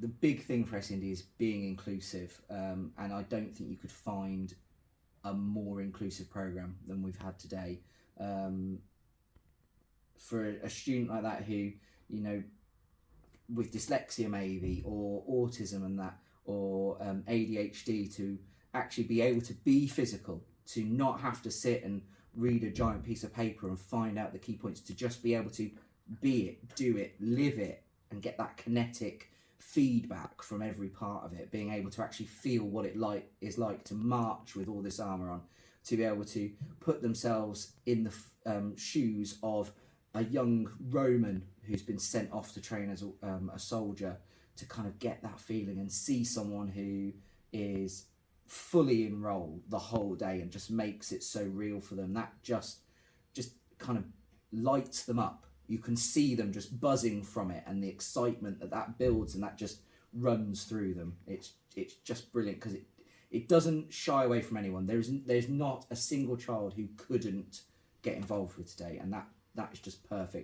the big thing for SEND is being inclusive, and I don't think you could find a more inclusive program than we've had today. For a student like that who, you know, with dyslexia maybe, or autism and that, or ADHD, to actually be able to be physical, to not have to sit and read a giant piece of paper and find out the key points, to just be able to be it, do it, live it, and get that kinetic feedback from every part of it, being able to actually feel what it is like to march with all this armour on, to be able to put themselves in the shoes of a young Roman who's been sent off to train as a soldier, to kind of get that feeling and see someone who is fully enrolled the whole day and just makes it so real for them. That just kind of lights them up. You can see them just buzzing from it, and the excitement that builds, and that just runs through them. It's just brilliant, because it doesn't shy away from anyone. There's not a single child who couldn't get involved with today, and that is just perfect.